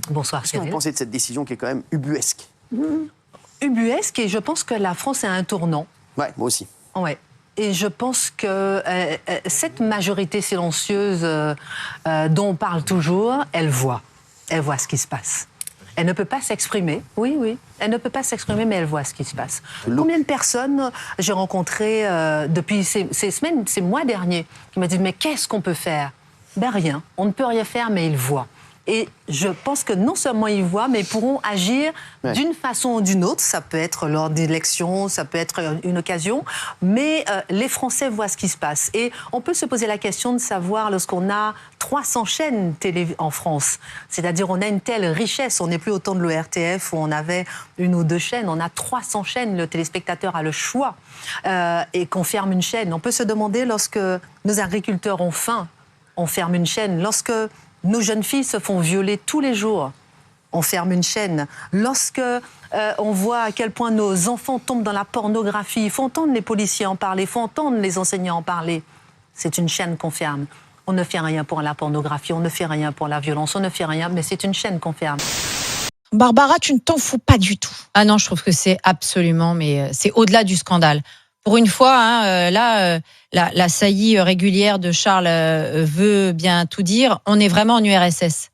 Bonsoir, Qu'est-ce que vous pensez de cette décision qui est quand même ubuesque? Ubuesque, et je pense que la France est à un tournant. Ouais, moi aussi. Ouais. Et je pense que cette majorité silencieuse dont on parle toujours, elle voit ce qui se passe. Elle ne peut pas s'exprimer, oui, elle ne peut pas s'exprimer, mais elle voit ce qui se passe. Combien de personnes j'ai rencontrées depuis ces semaines, ces mois derniers, qui m'ont dit « mais qu'est-ce qu'on peut faire ?» Ben rien, on ne peut rien faire, mais ils voient. Et je pense que non seulement ils voient, mais ils pourront agir d'une façon ou d'une autre. Ça peut être lors d'élections, ça peut être une occasion, mais les Français voient ce qui se passe. Et on peut se poser la question de savoir, lorsqu'on a 300 chaînes télé en France, c'est-à-dire on a une telle richesse, on n'est plus autant de l'ORTF où on avait une ou deux chaînes, on a 300 chaînes, le téléspectateur a le choix et qu'on ferme une chaîne. On peut se demander, lorsque nos agriculteurs ont faim, on ferme une chaîne. Lorsque nos jeunes filles se font violer tous les jours, on ferme une chaîne. Lorsque on voit à quel point nos enfants tombent dans la pornographie, il faut entendre les policiers en parler, il faut entendre les enseignants en parler. C'est une chaîne qu'on ferme. On ne fait rien pour la pornographie, on ne fait rien pour la violence, on ne fait rien, mais c'est une chaîne qu'on ferme. Barbara, tu ne t'en fous pas du tout. Ah non, je trouve que c'est absolument, mais c'est au-delà du scandale. Pour une fois, la saillie régulière de Charles veut bien tout dire. On est vraiment en URSS.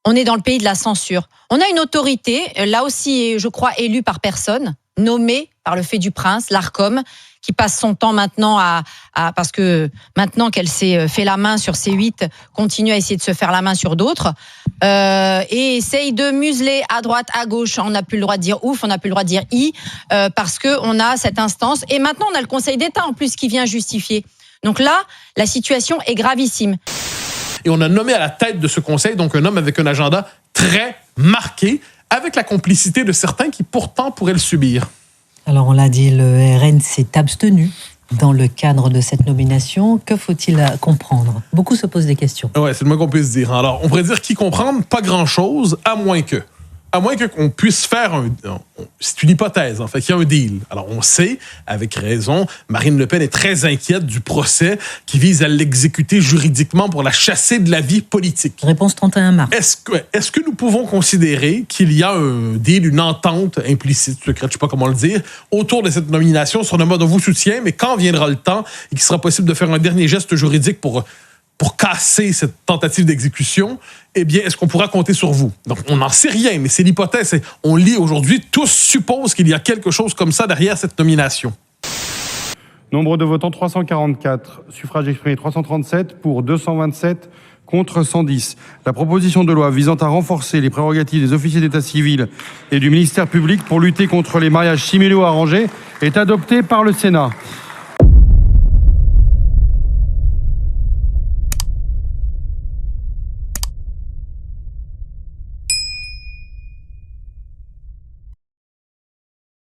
On est dans le pays de la censure. On a une autorité, là aussi, je crois, élue par personne, nommée par le fait du prince, l'Arcom, qui passe son temps maintenant parce que maintenant qu'elle s'est fait la main sur C8, continue à essayer de se faire la main sur d'autres, et essaye de museler à droite, à gauche. On n'a plus le droit de dire ouf, on n'a plus le droit de dire i, parce qu'on a cette instance. Et maintenant, on a le Conseil d'État en plus qui vient justifier. Donc là, la situation est gravissime. Et on a nommé à la tête de ce conseil donc un homme avec un agenda très marqué, avec la complicité de certains qui pourtant pourraient le subir. Alors on l'a dit, le RN s'est abstenu dans le cadre de cette nomination. Que faut-il comprendre? Beaucoup se posent des questions. Ouais, c'est le moins qu'on puisse dire. Alors, on pourrait dire qui comprendre? Pas grand-chose, à moins qu'on puisse faire c'est une hypothèse, en fait, qu'il y a un deal. Alors, on sait, avec raison, Marine Le Pen est très inquiète du procès qui vise à l'exécuter juridiquement pour la chasser de la vie politique. Réponse 31 mars. Est-ce que nous pouvons considérer qu'il y a un deal, une entente implicite, secrète, je sais pas comment le dire, autour de cette nomination sur le mode on vous soutient, mais quand viendra le temps et qu'il sera possible de faire un dernier geste juridique pour casser cette tentative d'exécution, eh bien, est-ce qu'on pourra compter sur vous? Donc, on n'en sait rien, mais c'est l'hypothèse. On lit aujourd'hui, tous supposent qu'il y a quelque chose comme ça derrière cette nomination. Nombre de votants 344, suffrages exprimés 337, pour 227, contre 110. La proposition de loi visant à renforcer les prérogatives des officiers d'état civil et du ministère public pour lutter contre les mariages simulés ou arrangés est adoptée par le Sénat.